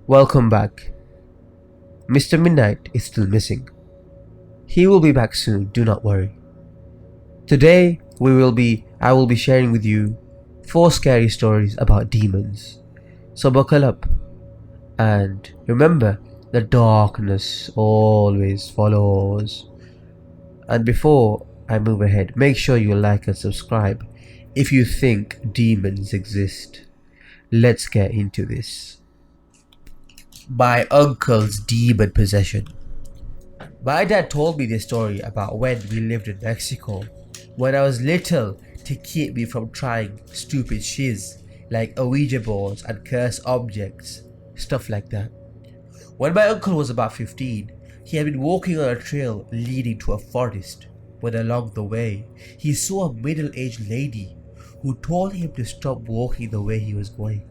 Welcome back. Mr. Midnight is still missing. He will be back soon, do not worry. Today I will be sharing with you 4 scary stories about demons. So buckle up and remember the darkness always follows. And before I move ahead, make sure you like and subscribe if you think demons exist. Let's get into this. My uncle's demon possession. My dad told me this story about when we lived in Mexico when I was little to keep me from trying stupid shiz like Ouija boards and cursed objects, stuff like that. When my uncle was about 15, he had been walking on a trail leading to a forest when along the way he saw a middle-aged lady who told him to stop walking the way he was going.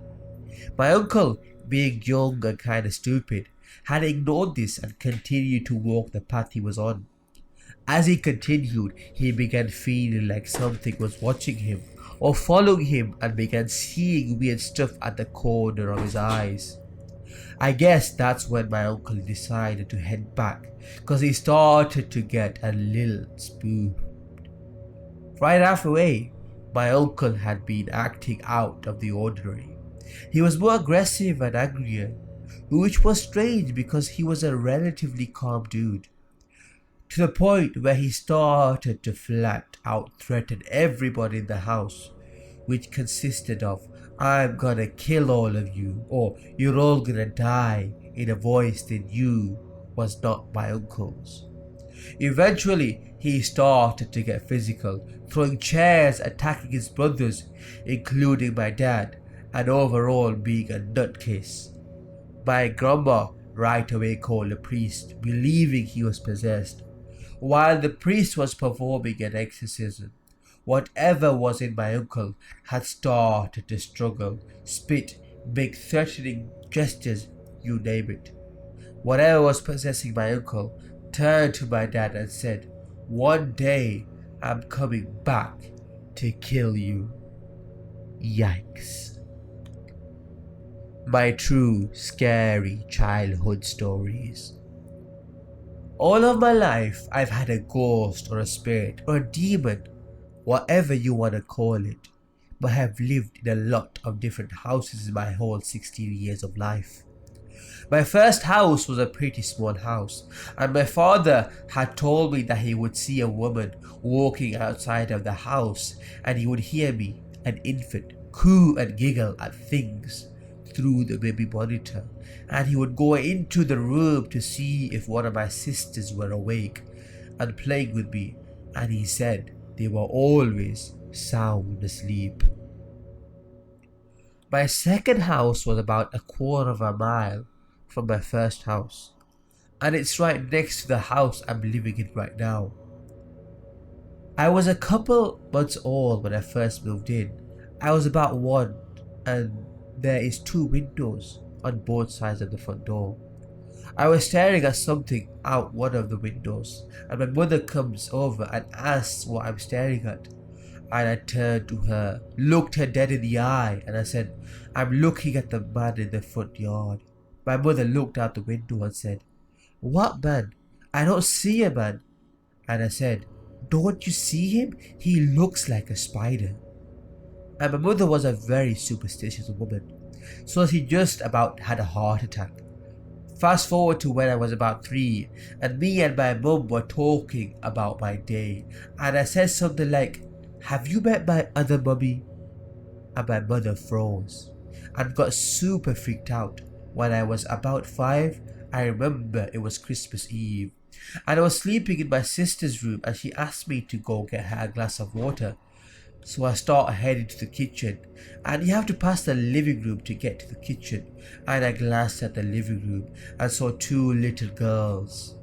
My uncle, being young and kinda stupid, had ignored this and continued to walk the path he was on. As he continued, he began feeling like something was watching him or following him and began seeing weird stuff at the corner of his eyes. I guess that's when my uncle decided to head back because he started to get a little spooked. Right halfway, my uncle had been acting out of the ordinary. He was more aggressive and angrier, which was strange because he was a relatively calm dude. To the point where he started to flat out threaten everybody in the house, which consisted of, "I'm gonna kill all of you," or "You're all gonna die," in a voice that knew was not my uncle's. Eventually, he started to get physical, throwing chairs, attacking his brothers, including my dad, and overall being a nutcase. My grandma right away called the priest, believing he was possessed. While the priest was performing an exorcism, whatever was in my uncle had started to struggle, spit, make threatening gestures, you name it. Whatever was possessing my uncle turned to my dad and said, "One day I'm coming back to kill you." Yikes. My true scary childhood stories. All of my life, I've had a ghost or a spirit or a demon, whatever you want to call it, but have lived in a lot of different houses in my whole 16 years of life. My first house was a pretty small house, and my father had told me that he would see a woman walking outside of the house and he would hear me, an infant, coo and giggle at things through the baby monitor, and he would go into the room to see if one of my sisters were awake and playing with me, and he said they were always sound asleep. My second house was about a quarter of a mile from my first house, and it's right next to the house I'm living in right now. I was a couple months old when I first moved in. I was about 1, and there is 2 windows on both sides of the front door. I was staring at something out one of the windows, and my mother comes over and asks what I'm staring at. And I turned to her, looked her dead in the eye, and I said, "I'm looking at the man in the front yard." My mother looked out the window and said, "What man? I don't see a man." And I said, "Don't you see him? He looks like a spider." And my mother was a very superstitious woman, so she just about had a heart attack. Fast forward to when I was about 3, and me and my mum were talking about my day, and I said something like, "Have you met my other mummy?" And my mother froze and got super freaked out. When I was about 5, I remember it was Christmas Eve, and I was sleeping in my sister's room, and she asked me to go get her a glass of water. So I start heading to the kitchen, and you have to pass the living room to get to the kitchen, and I glanced at the living room and saw 2 little girls.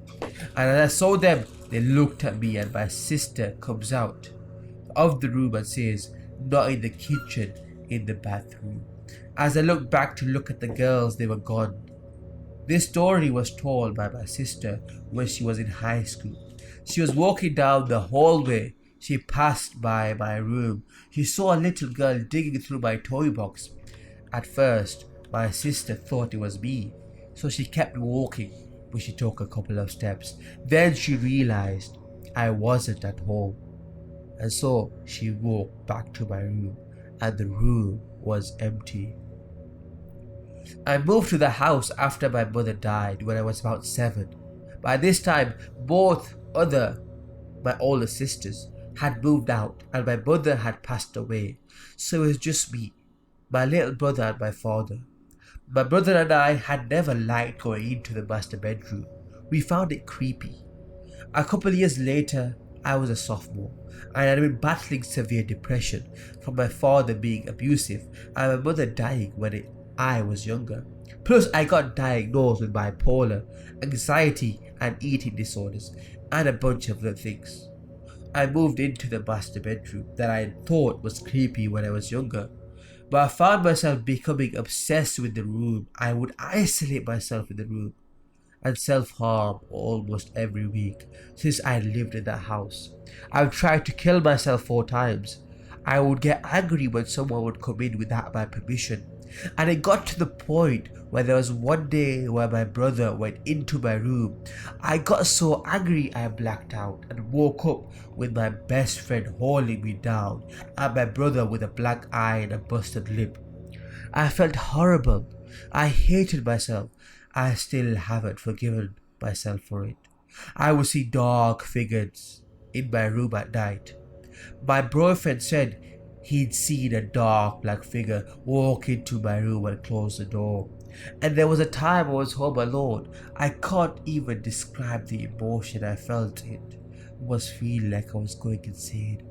And as I saw them, they looked at me, and my sister comes out of the room and says, "Not in the kitchen, in the bathroom." As I looked back to look at the girls, they were gone. This story was told by my sister when she was in high school. She was walking down the hallway. She passed by my room. She saw a little girl digging through my toy box. At first, My sister thought it was me, so she kept walking, but she took a couple of steps. Then she realized I wasn't at home, and so she walked back to my room, and the room was empty. I moved to the house after my mother died when I was about 7. By this time, my older sisters, had moved out and my mother had passed away, so it was just me, my little brother, and my father. My brother and I had never liked going into the master bedroom. We found it creepy. A couple of years later, I was a sophomore and I had been battling severe depression from my father being abusive and my mother dying when I was younger. Plus, I got diagnosed with bipolar, anxiety, and eating disorders, and a bunch of other things. I moved into the master bedroom that I thought was creepy when I was younger, but I found myself becoming obsessed with the room. I would isolate myself in the room and self-harm almost every week since I lived in that house. I've tried to kill myself 4 times. I would get angry when someone would come in without my permission. And it got to the point where there was one day where my brother went into my room. I got so angry I blacked out and woke up with my best friend holding me down and my brother with a black eye and a busted lip. I felt horrible. I hated myself. I still haven't forgiven myself for it. I would see dark figures in my room at night. My boyfriend said he'd seen a dark black figure walk into my room and close the door. And there was a time I was home alone. I can't even describe the emotion I felt. It was feeling like I was going insane.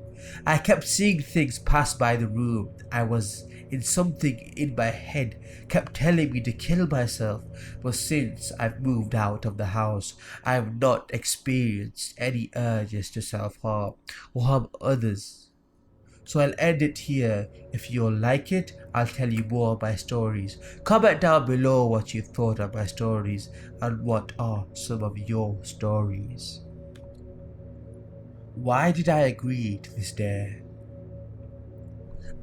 I kept seeing things pass by the room. I was in something in my head kept telling me to kill myself. But since I've moved out of the house, I have not experienced any urges to self-harm or harm others. So I'll end it here. If you'll like it, I'll tell you more of my stories. Comment down below what you thought of my stories and what are some of your stories. Why did I agree to this dare?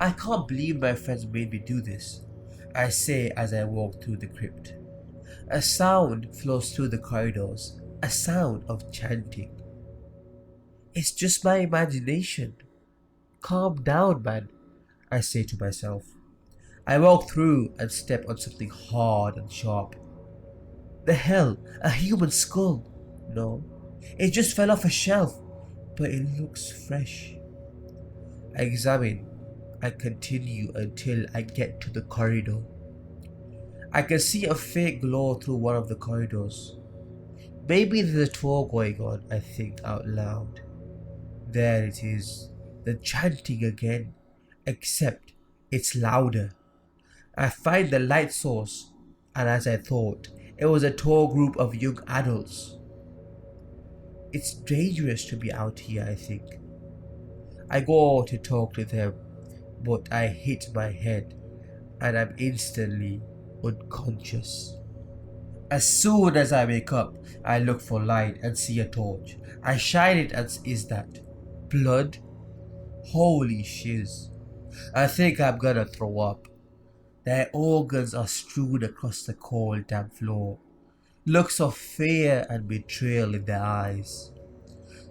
I can't believe my friends made me do this, I say as I walk through the crypt. A sound flows through the corridors, a sound of chanting. It's just my imagination. Calm down, man, I say to myself. I walk through and step on something hard and sharp. The hell, a human skull? No, it just fell off a shelf, but it looks fresh. I examine and continue until I get to the corridor. I can see a faint glow through one of the corridors. Maybe there's a tour going on, I think out loud. There it is, the chanting again, except it's louder. I find the light source, and as I thought, it was a tour group of young adults. It's dangerous to be out here, I think. I go to talk to them, but I hit my head and I'm instantly unconscious. As soon as I wake up, I look for light and see a torch. I shine it and is that blood? Holy shiz. I think I'm gonna throw up. Their organs are strewn across the cold damp floor. Looks of fear and betrayal in their eyes.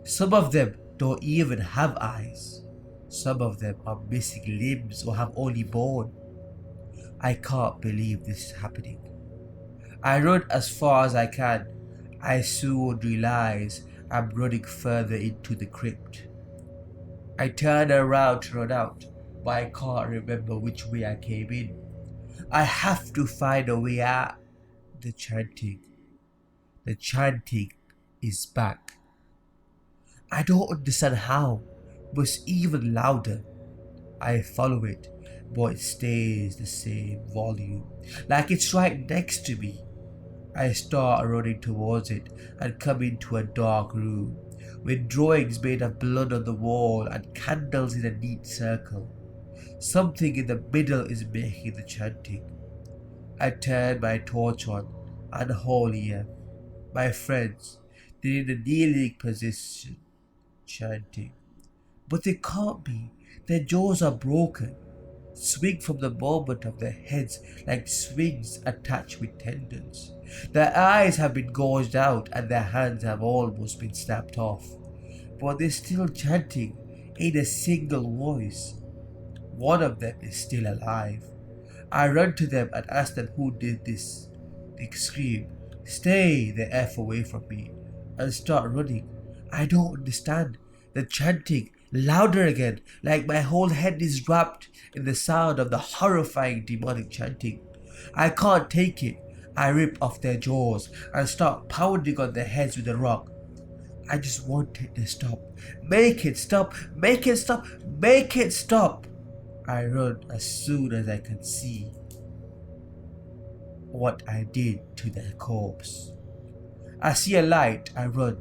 Some of them don't even have eyes. Some of them are missing limbs or have only bone. I can't believe this is happening. I run as far as I can. I soon realize I'm running further into the crypt. I turn around to run out, but I can't remember which way I came in. I have to find a way out. The chanting is back. I don't understand how, but it's even louder. I follow it, but it stays the same volume, like it's right next to me. I start running towards it and come into a dark room with drawings made of blood on the wall and candles in a neat circle. Something in the middle is making the chanting. I turn my torch on and holy my friends, they're in a kneeling position, chanting. But they can't be. Their jaws are broken. swing from the moment of their heads like swings attached with tendons. Their eyes have been gouged out and their hands have almost been snapped off. But they're still chanting in a single voice. One of them is still alive. I run to them and ask them who did this. They scream, "Stay the F away from me," and start running. I don't understand. The chanting louder again, like my whole head is wrapped in the sound of the horrifying demonic chanting. I can't take it. I rip off their jaws and start pounding on their heads with a rock. I just want it to stop. Make it stop. Make it stop. Make it stop. I run as soon as I can see what I did to their corpse. I see a light. I run,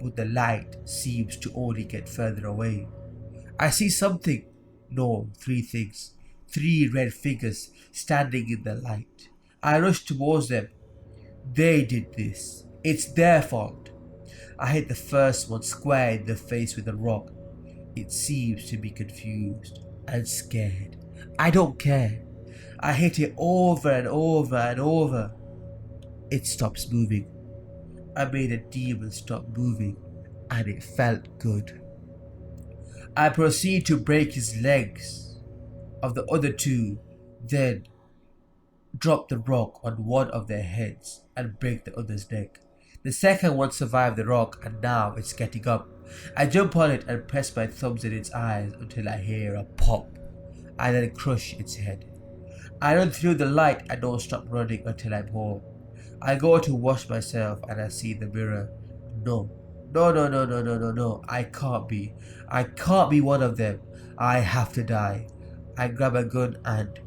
but the light seems to only get further away. I see something. No, three things. Three red figures standing in the light. I rush towards them. They did this. It's their fault. I hit the first one square in the face with a rock. It seems to be confused and scared. I don't care. I hit it over and over and over. It stops moving. I made a demon stop moving, and it felt good. I proceed to break his legs of the other two, then drop the rock on one of their heads and break the other's neck. The second one survived the rock and now it's getting up. I jump on it and press my thumbs in its eyes until I hear a pop. I then crush its head. I run through the light and don't stop running until I'm home. I go to wash myself and I see the mirror. No. No. I can't be. I can't be one of them. I have to die. I grab a gun and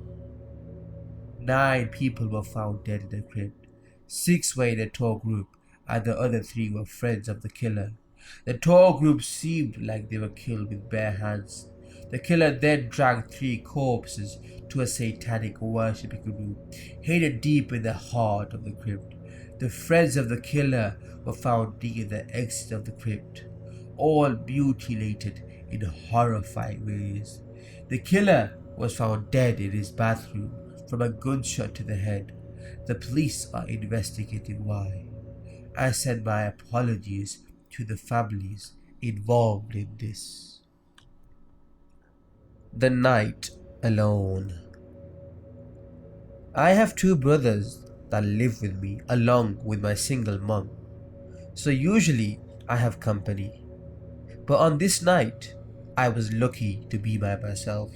9 people were found dead in the crypt. 6 were in a tour group and the other 3 were friends of the killer. The tour group seemed like they were killed with bare hands. The killer then dragged 3 corpses to a satanic worshipping room, hidden deep in the heart of the crypt. The friends of the killer were found near the exit of the crypt, all mutilated in horrifying ways. The killer was found dead in his bathroom from a gunshot to the head. The police are investigating why. I send my apologies to the families involved in this. The night alone. I have 2 brothers that live with me along with my single mom, so usually I have company. But on this night, I was lucky to be by myself.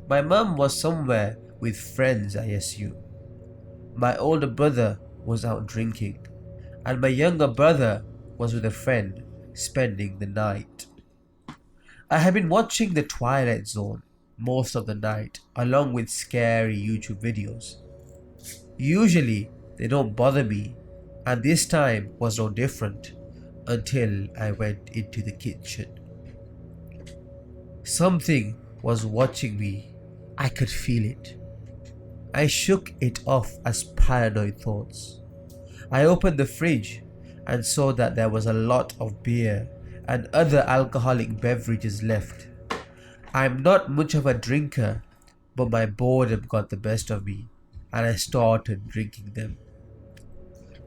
My mom was somewhere with friends, I assume. My older brother was out drinking, and my younger brother was with a friend spending the night. I have been watching The Twilight Zone most of the night, along with scary YouTube videos. Usually, they don't bother me, and this time was no different until I went into the kitchen. Something was watching me. I could feel it. I shook it off as paranoid thoughts. I opened the fridge and saw that there was a lot of beer and other alcoholic beverages left. I'm not much of a drinker, but my boredom got the best of me and I started drinking them.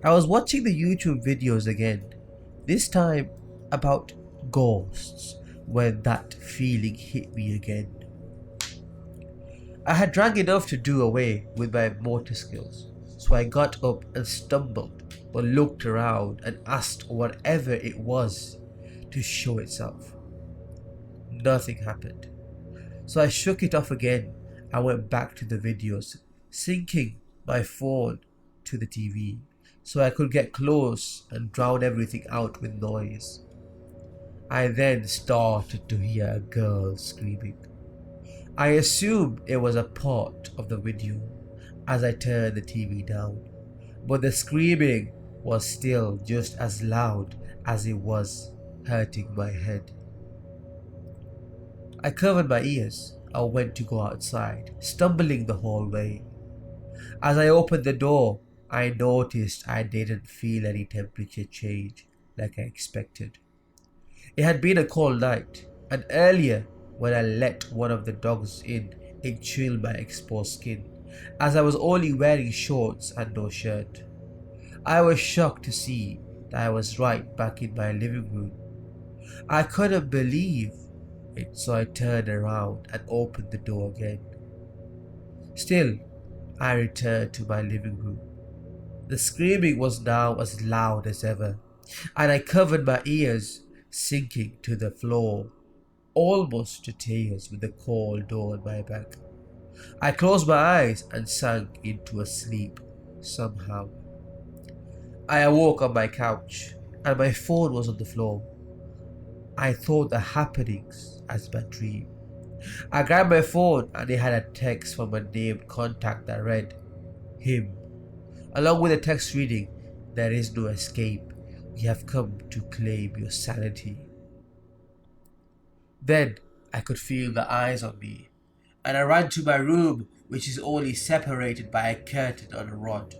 I was watching the YouTube videos again, this time about ghosts, when that feeling hit me again. I had drank enough to do away with my motor skills, so I got up and stumbled, but looked around and asked whatever it was to show itself. Nothing happened, so I shook it off again and went back to the videos, syncing my phone to the TV so I could get close and drown everything out with noise. I then started to hear a girl screaming. I assumed it was a part of the video as I turned the TV down, but the screaming was still just as loud as it was hurting my head. I covered my ears and went to go outside, stumbling the whole way. As I opened the door, I noticed I didn't feel any temperature change like I expected. It had been a cold night, and earlier when I let one of the dogs in, It chilled my exposed skin, as I was only wearing shorts and no shirt. I was shocked to see that I was right back in my living room. I couldn't believe it, so I turned around and opened the door again. Still, I returned to my living room. The screaming was now as loud as ever, and I covered my ears, sinking to the floor, almost to tears with the cold door on my back. I closed my eyes and sank into a sleep somehow. I awoke on my couch, and my phone was on the floor. I thought the happenings as my dream. I grabbed my phone and it had a text from a named contact that read, "Him." Along with the text reading, "There is no escape. We have come to claim your sanity." Then I could feel the eyes on me, and I ran to my room, which is only separated by a curtain on a rod.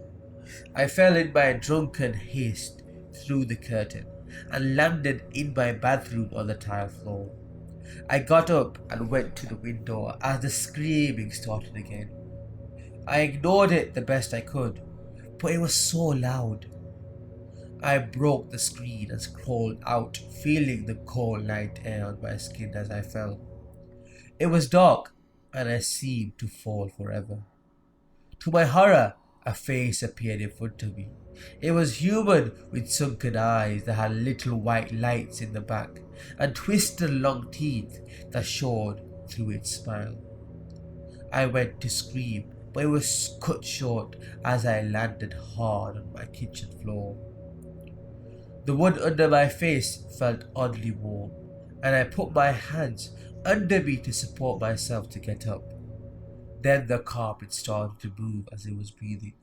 I fell in my drunken haste through the curtain and landed in my bathroom on the tile floor. I got up and went to the window as the screaming started again. I ignored it the best I could, but it was so loud. I broke the screen and crawled out, feeling the cold night air on my skin as I fell. It was dark, and I seemed to fall forever. To my horror, a face appeared in front of me. It was human with sunken eyes that had little white lights in the back and twisted long teeth that showed through its smile. I went to scream, but it was cut short as I landed hard on my kitchen floor. The wood under my face felt oddly warm, and I put my hands under me to support myself to get up. Then the carpet started to move as it was breathing.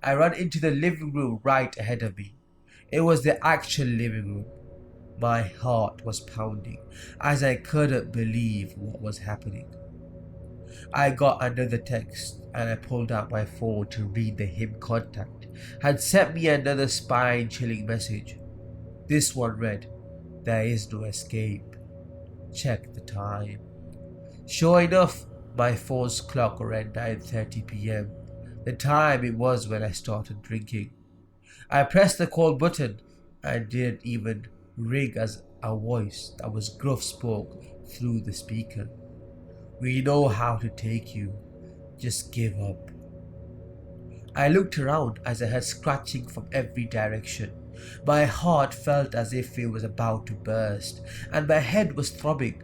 I ran into the living room right ahead of me. It was the actual living room. My heart was pounding as I couldn't believe what was happening. I got another text and I pulled out my phone to read the him contact had sent me another spine-chilling message. This one read, "There is no escape. Check the time." Sure enough, my phone's clock read 9:30 p.m., the time it was when I started drinking. I pressed the call button and didn't even ring as a voice that was gruff spoke through the speaker. "We know how to take you. Just give up." I looked around as I heard scratching from every direction. My heart felt as if it was about to burst, and my head was throbbing.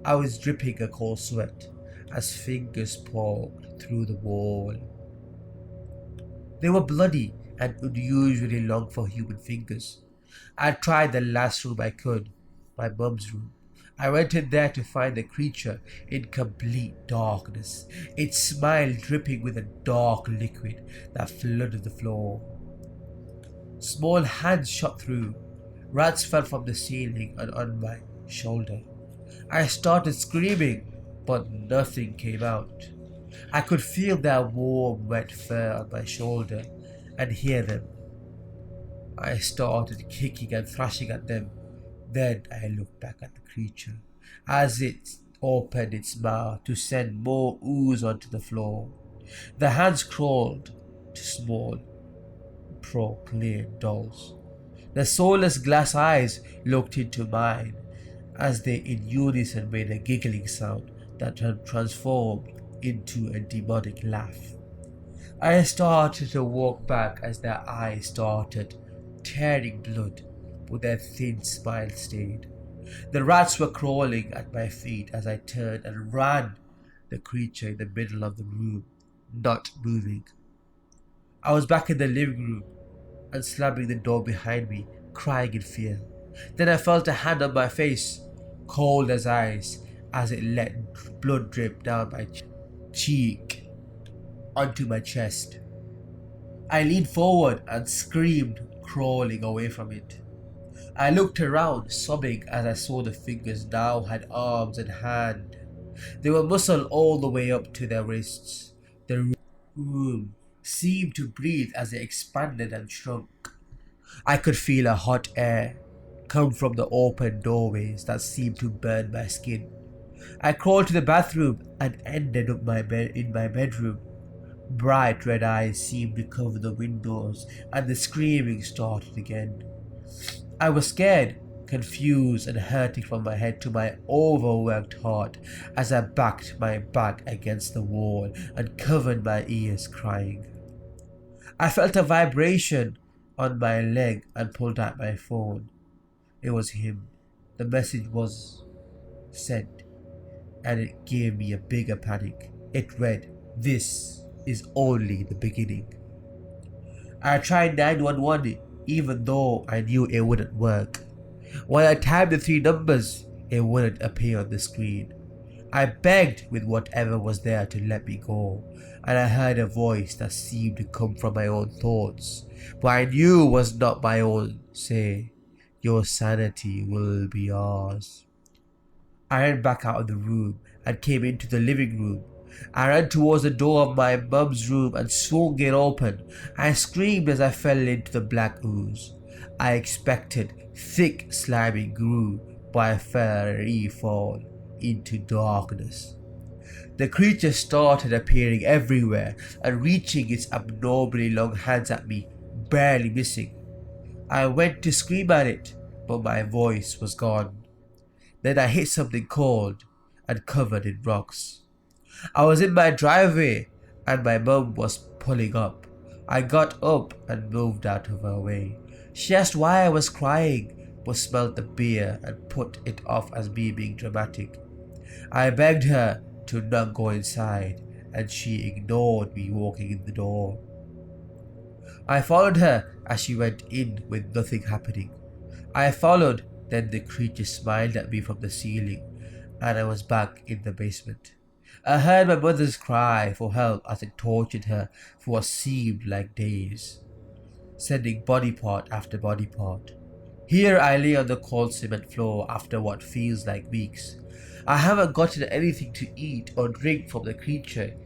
I was dripping a cold sweat as fingers poked through the wall. They were bloody and unusually long for human fingers. I tried the last room I could, my mum's room. I went in there to find the creature in complete darkness, its smile dripping with a dark liquid that flooded the floor. Small hands shot through. Rats fell from the ceiling and on my shoulder. I started screaming, but nothing came out. I could feel their warm, wet fur on my shoulder and hear them. I started kicking and thrashing at them. Then I looked back at the creature as it opened its mouth to send more ooze onto the floor. The hands crawled to small, proclaimed dolls. The soulless glass eyes looked into mine as they in unison made a giggling sound that had transformed into a demonic laugh. I started to walk back as their eyes started tearing blood, but their thin smile stayed. The rats were crawling at my feet as I turned and ran, the creature in the middle of the room, not moving. I was back in the living room and slamming the door behind me, crying in fear. Then I felt a hand on my face, cold as ice, as it let blood drip down my cheek onto my chest. I leaned forward and screamed, crawling away from it. I looked around, sobbing as I saw the fingers now had arms and hands. They were muscled all the way up to their wrists. The room seemed to breathe as it expanded and shrunk. I could feel a hot air come from the open doorways that seemed to burn my skin. I crawled to the bathroom and ended up in my bedroom. Bright red eyes seemed to cover the windows, and the screaming started again. I was scared, confused, and hurting from my head to my overworked heart as I backed my back against the wall and covered my ears, crying. I felt a vibration on my leg and pulled out my phone. It was him. The message was sent, and it gave me a bigger panic. It read, "This is only the beginning." I tried 911 even though I knew it wouldn't work. When I typed the three numbers, it wouldn't appear on the screen. I begged with whatever was there to let me go, and I heard a voice that seemed to come from my own thoughts, but I knew was not my own, say, "Your sanity will be ours." I ran back out of the room and came into the living room. I ran towards the door of my mum's room and swung it open. I screamed as I fell into the black ooze. I expected thick slimy goo, but I fell a free fall into darkness. The creature started appearing everywhere and reaching its abnormally long hands at me, barely missing. I went to scream at it, but my voice was gone. Then I hit something cold and covered in rocks. I was in my driveway and my mum was pulling up. I got up and moved out of her way. She asked why I was crying, but smelled the beer and put it off as me being dramatic. I begged her to not go inside, and she ignored me walking in the door. I followed her as she went in with nothing happening. I followed, then the creature smiled at me from the ceiling, and I was back in the basement. I heard my mother's cry for help as it tortured her for what seemed like days, sending body part after body part. Here I lay on the cold cement floor after what feels like weeks. I haven't gotten anything to eat or drink from the creature.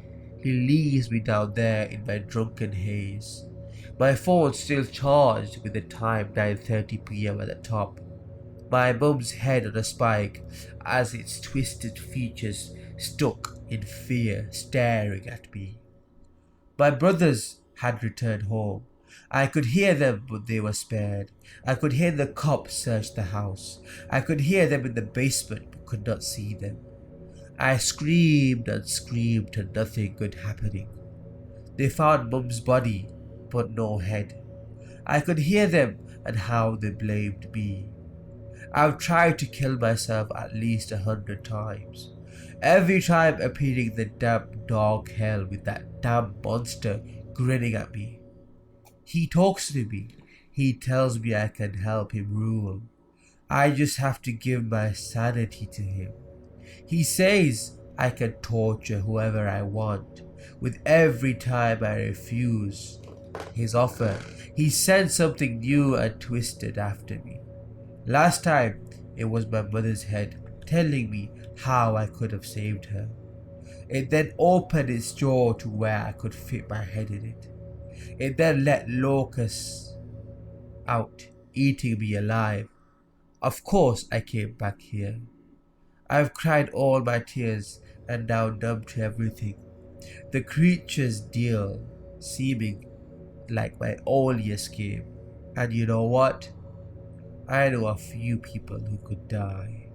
He leaves me down there in my drunken haze. My phone still charged with the time 9:30 p.m. at the top. My mum's head on a spike as its twisted features stuck in fear, staring at me. My brothers had returned home. I could hear them, but they were spared. I could hear the cops search the house. I could hear them in the basement, but could not see them. I screamed and screamed and nothing good happening. They found Mum's body, but no head. I could hear them and how they blamed me. I've tried to kill myself at least 100 times. Every time appearing in the damp dark hell with that damn monster grinning at me. He talks to me. He tells me I can help him rule. I just have to give my sanity to him. He says I can torture whoever I want. With every time I refuse his offer, he sends something new and twisted after me. Last time, it was my mother's head telling me how I could have saved her. It then opened its jaw to where I could fit my head in it. It then let locusts out, eating me alive. Of course, I came back here. I've cried all my tears and now numb to everything. The creature's deal seeming like my only escape. And you know what? I know a few people who could die.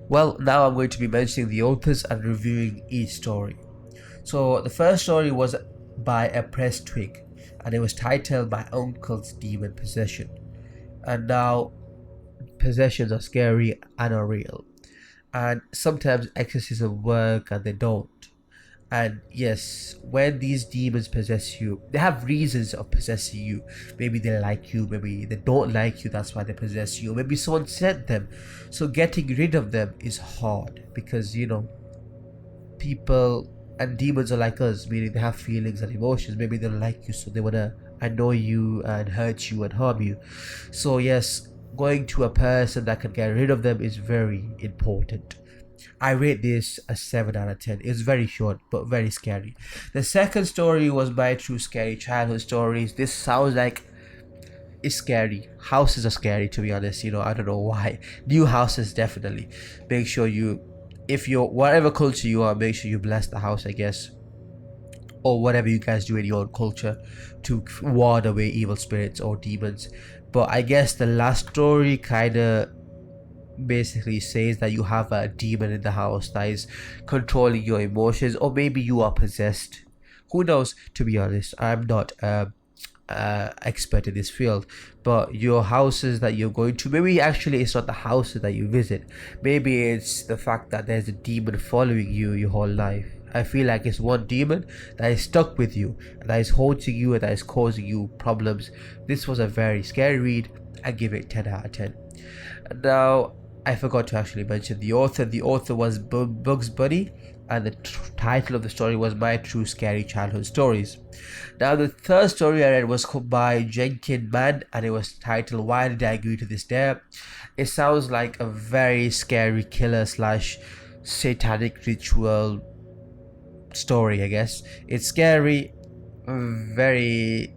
Well, now I'm going to be mentioning the authors and reviewing each story. So the first story was by a press twig, and it was titled My Uncle's Demon Possession. And now, possessions are scary and are real, and sometimes exorcism work and they don't. And yes, when these demons possess you, they have reasons of possessing you. Maybe they like you, maybe they don't like you, that's why they possess you. Maybe someone sent them. So getting rid of them is hard because, people and demons are like us, meaning they have feelings and emotions. Maybe they don't like you, so they want to annoy you and hurt you and harm you. So yes, going to a person that can get rid of them is very important. I rate this a 7 out of 10. It's very short but very scary. The second story was my true scary childhood stories. This sounds like is scary. Houses are scary, to be honest. I don't know why. New houses, definitely. Make sure if you're whatever culture you are, make sure you bless the house, I guess, or whatever you guys do in your own culture to ward away evil spirits or demons. But I guess the last story kind of basically says that you have a demon in the house that is controlling your emotions, or maybe you are possessed. Who knows? To be honest, I'm not expert in this field, but your houses that you're going to, maybe actually it's not the houses that you visit, maybe it's the fact that there's a demon following you your whole life. I feel like it's one demon that is stuck with you, that is haunting you, and that is causing you problems. This was a very scary read. I give it 10 out of 10. Now, I forgot to actually mention the author. The author was Bugs Bunny, and the title of the story was My True Scary Childhood Stories. Now, the third story I read was by Jenkin Mann, and it was titled Why Did I Agree to This Dare? It sounds like a very scary killer slash satanic ritual story, I guess. It's scary, very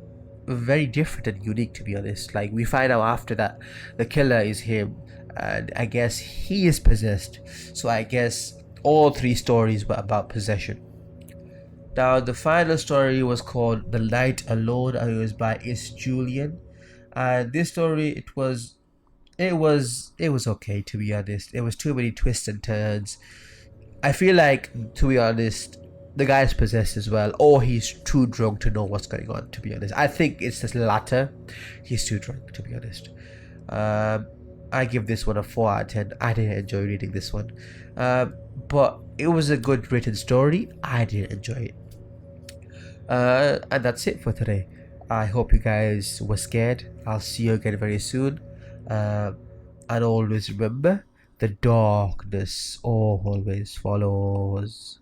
different and unique, to be honest. Like, we find out after that the killer is him, and I guess he is possessed. So I guess all three stories were about possession. Now, the final story was called The Night Alone, and it was by Is Julian. And this story, it was okay, to be honest. It was too many twists and turns. I feel like, to be honest, the guy's possessed as well, or he's too drunk to know what's going on, to be honest. I think it's the latter. He's too drunk, to be honest. I give this one a 4 out of 10. I didn't enjoy reading this one. But it was a good written story. I didn't enjoy it. And that's it for today. I hope you guys were scared. I'll see you again very soon. And always remember, the darkness always follows.